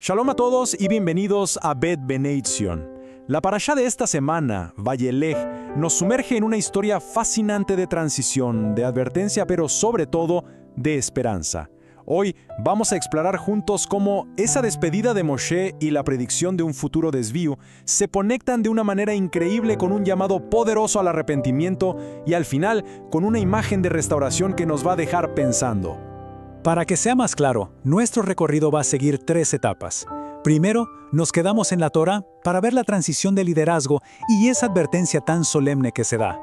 Shalom a todos y bienvenidos a Bet Benation. La parashá de esta semana, Vayelech, nos sumerge en una historia fascinante de transición, de advertencia, pero sobre todo de esperanza. Hoy vamos a explorar juntos cómo esa despedida de Moshe y la predicción de un futuro desvío se conectan de una manera increíble con un llamado poderoso al arrepentimiento y al final con una imagen de restauración que nos va a dejar pensando. Para que sea más claro, nuestro recorrido va a seguir 3 etapas. Primero, nos quedamos en la Torá para ver la transición de liderazgo y esa advertencia tan solemne que se da.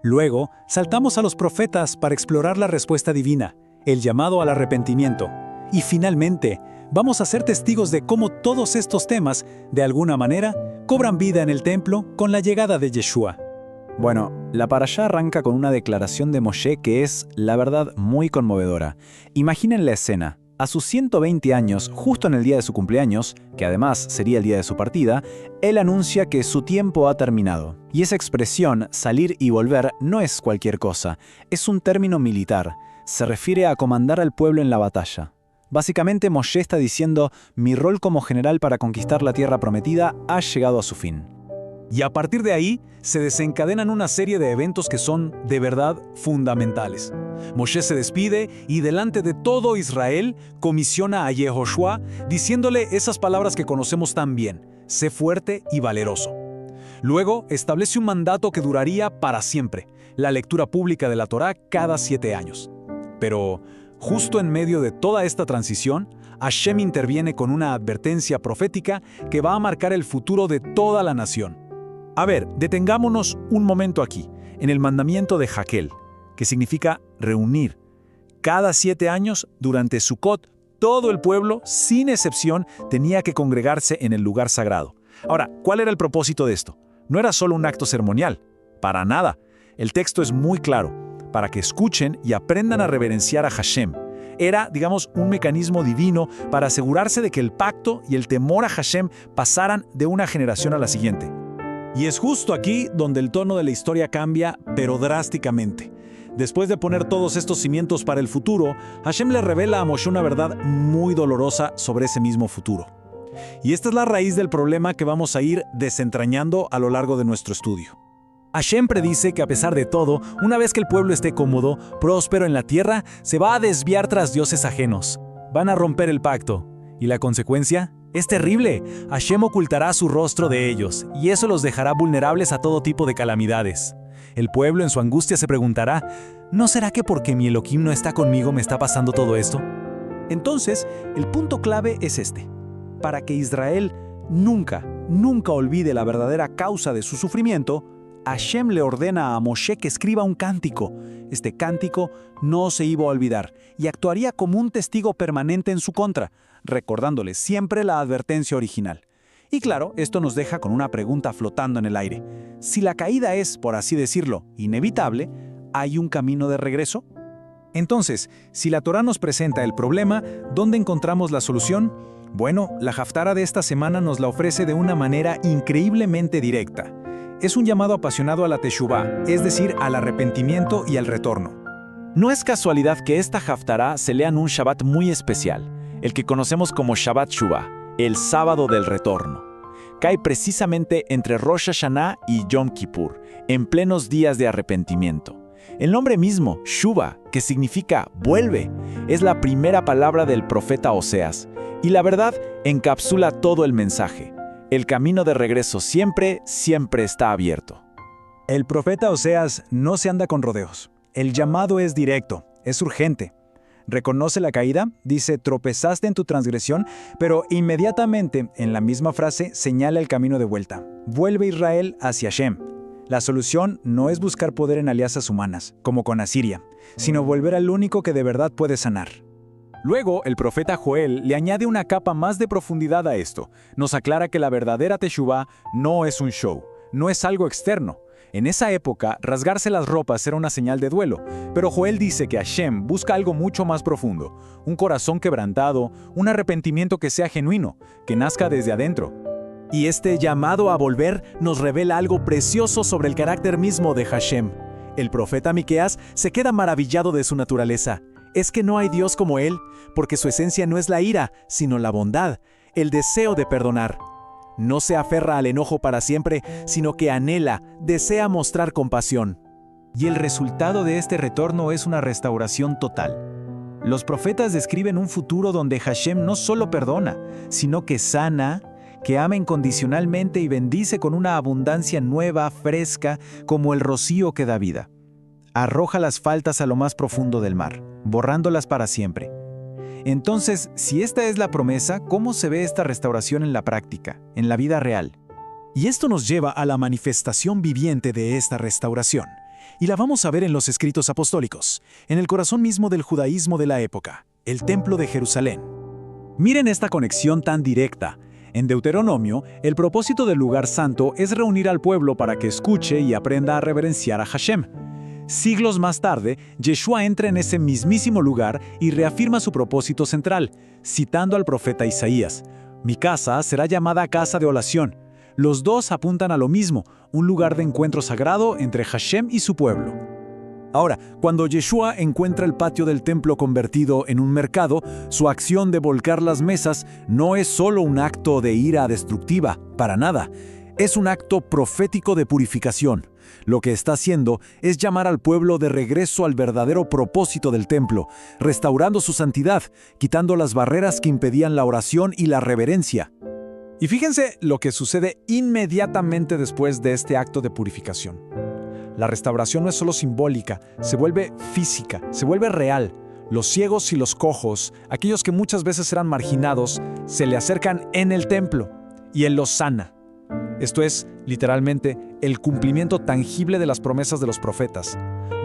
Luego, saltamos a los profetas para explorar la respuesta divina, el llamado al arrepentimiento. Y finalmente, vamos a ser testigos de cómo todos estos temas, de alguna manera, cobran vida en el templo con la llegada de Yeshua. Bueno, la parashá arranca con una declaración de Moshe que es, la verdad, muy conmovedora. Imaginen la escena. A sus 120 años, justo en el día de su cumpleaños, que además sería el día de su partida, él anuncia que su tiempo ha terminado. Y esa expresión, salir y volver, no es cualquier cosa. Es un término militar. Se refiere a comandar al pueblo en la batalla. Básicamente, Moshe está diciendo, mi rol como general para conquistar la tierra prometida ha llegado a su fin. Y a partir de ahí, se desencadenan una serie de eventos que son, de verdad, fundamentales. Moshe se despide y delante de todo Israel comisiona a Yehoshua diciéndole esas palabras que conocemos tan bien: sé fuerte y valeroso. Luego establece un mandato que duraría para siempre, la lectura pública de la Torá cada 7 años. Pero, justo en medio de toda esta transición, Hashem interviene con una advertencia profética que va a marcar el futuro de toda la nación. A ver, detengámonos un momento aquí, en el mandamiento de Jaquel, que significa reunir. Cada 7 años, durante Sukkot, todo el pueblo, sin excepción, tenía que congregarse en el lugar sagrado. Ahora, ¿cuál era el propósito de esto? No era solo un acto ceremonial, para nada. El texto es muy claro, para que escuchen y aprendan a reverenciar a Hashem. Era, digamos, un mecanismo divino para asegurarse de que el pacto y el temor a Hashem pasaran de una generación a la siguiente. Y es justo aquí donde el tono de la historia cambia, pero drásticamente. Después de poner todos estos cimientos para el futuro, Hashem le revela a Moshe una verdad muy dolorosa sobre ese mismo futuro. Y esta es la raíz del problema que vamos a ir desentrañando a lo largo de nuestro estudio. Hashem predice que a pesar de todo, una vez que el pueblo esté cómodo, próspero en la tierra, se va a desviar tras dioses ajenos. Van a romper el pacto. ¿Y la consecuencia? Es terrible. Hashem ocultará su rostro de ellos, y eso los dejará vulnerables a todo tipo de calamidades. El pueblo en su angustia se preguntará, ¿no será que porque mi Elohim no está conmigo me está pasando todo esto? Entonces, el punto clave es este. Para que Israel nunca olvide la verdadera causa de su sufrimiento, Hashem le ordena a Moshe que escriba un cántico. Este cántico no se iba a olvidar y actuaría como un testigo permanente en su contra, recordándole siempre la advertencia original. Y claro, esto nos deja con una pregunta flotando en el aire. Si la caída es, por así decirlo, inevitable, ¿hay un camino de regreso? Entonces, si la Torá nos presenta el problema, ¿dónde encontramos la solución? Bueno, la Haftará de esta semana nos la ofrece de una manera increíblemente directa. Es un llamado apasionado a la Teshuvá, es decir, al arrepentimiento y al retorno. No es casualidad que esta Haftará se lea en un Shabbat muy especial, el que conocemos como Shabbat Shuvah, el sábado del retorno. Cae precisamente entre Rosh Hashanah y Yom Kippur, en plenos días de arrepentimiento. El nombre mismo, Shuvah, que significa vuelve, es la primera palabra del profeta Oseas, y la verdad encapsula todo el mensaje. El camino de regreso siempre está abierto. El profeta Oseas no se anda con rodeos. El llamado es directo, es urgente. Reconoce la caída, dice, tropezaste en tu transgresión, pero inmediatamente, en la misma frase, señala el camino de vuelta. Vuelve Israel hacia Hashem. La solución no es buscar poder en alianzas humanas, como con Asiria, sino volver al único que de verdad puede sanar. Luego, el profeta Joel le añade una capa más de profundidad a esto. Nos aclara que la verdadera Teshuvá no es un show, no es algo externo. En esa época, rasgarse las ropas era una señal de duelo, pero Joel dice que Hashem busca algo mucho más profundo, un corazón quebrantado, un arrepentimiento que sea genuino, que nazca desde adentro. Y este llamado a volver nos revela algo precioso sobre el carácter mismo de Hashem. El profeta Miqueas se queda maravillado de su naturaleza. Es que no hay Dios como Él, porque su esencia no es la ira, sino la bondad. el deseo de perdonar. No se aferra al enojo para siempre, sino que anhela, desea mostrar compasión. Y el resultado de este retorno es una restauración total. Los profetas describen un futuro donde Hashem no solo perdona, sino que sana, que ama incondicionalmente y bendice con una abundancia nueva, fresca, como el rocío que da vida. Arroja las faltas a lo más profundo del mar, borrándolas para siempre. Entonces, si esta es la promesa, ¿cómo se ve esta restauración en la práctica, en la vida real? Y esto nos lleva a la manifestación viviente de esta restauración. Y la vamos a ver en los escritos apostólicos, en el corazón mismo del judaísmo de la época, el Templo de Jerusalén. Miren esta conexión tan directa. En Deuteronomio, el propósito del lugar santo es reunir al pueblo para que escuche y aprenda a reverenciar a Hashem. Siglos más tarde, Yeshua entra en ese mismísimo lugar y reafirma su propósito central, citando al profeta Isaías: «Mi casa será llamada casa de oración». Los dos apuntan a lo mismo, un lugar de encuentro sagrado entre Hashem y su pueblo. Ahora, cuando Yeshua encuentra el patio del templo convertido en un mercado, su acción de volcar las mesas no es solo un acto de ira destructiva, para nada. Es un acto profético de purificación. Lo que está haciendo es llamar al pueblo de regreso al verdadero propósito del templo, restaurando su santidad, quitando las barreras que impedían la oración y la reverencia. Y fíjense lo que sucede inmediatamente después de este acto de purificación. La restauración no es solo simbólica, se vuelve física, se vuelve real. Los ciegos y los cojos, aquellos que muchas veces eran marginados, se le acercan en el templo y Él los sana. Esto es, literalmente, el cumplimiento tangible de las promesas de los profetas.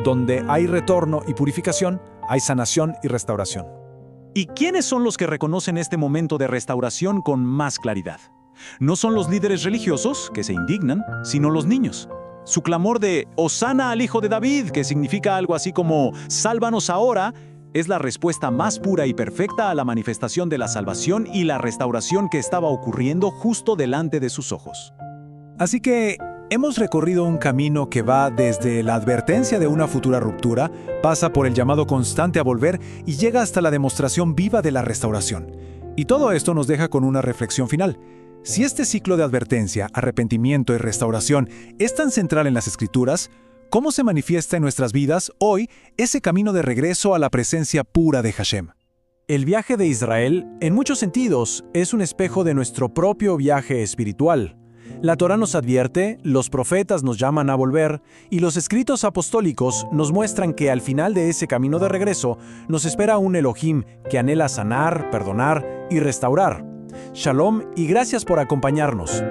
Donde hay retorno y purificación, hay sanación y restauración. ¿Y quiénes son los que reconocen este momento de restauración con más claridad? No son los líderes religiosos, que se indignan, sino los niños. Su clamor de «Hosana al Hijo de David», que significa algo así como «Sálvanos ahora», es la respuesta más pura y perfecta a la manifestación de la salvación y la restauración que estaba ocurriendo justo delante de sus ojos. Así que hemos recorrido un camino que va desde la advertencia de una futura ruptura, pasa por el llamado constante a volver y llega hasta la demostración viva de la restauración. Y todo esto nos deja con una reflexión final. Si este ciclo de advertencia, arrepentimiento y restauración es tan central en las Escrituras, ¿cómo se manifiesta en nuestras vidas hoy ese camino de regreso a la presencia pura de Hashem? El viaje de Israel, en muchos sentidos, es un espejo de nuestro propio viaje espiritual. La Torá nos advierte, los profetas nos llaman a volver, y los escritos apostólicos nos muestran que al final de ese camino de regreso nos espera un Elohim que anhela sanar, perdonar y restaurar. Shalom y gracias por acompañarnos.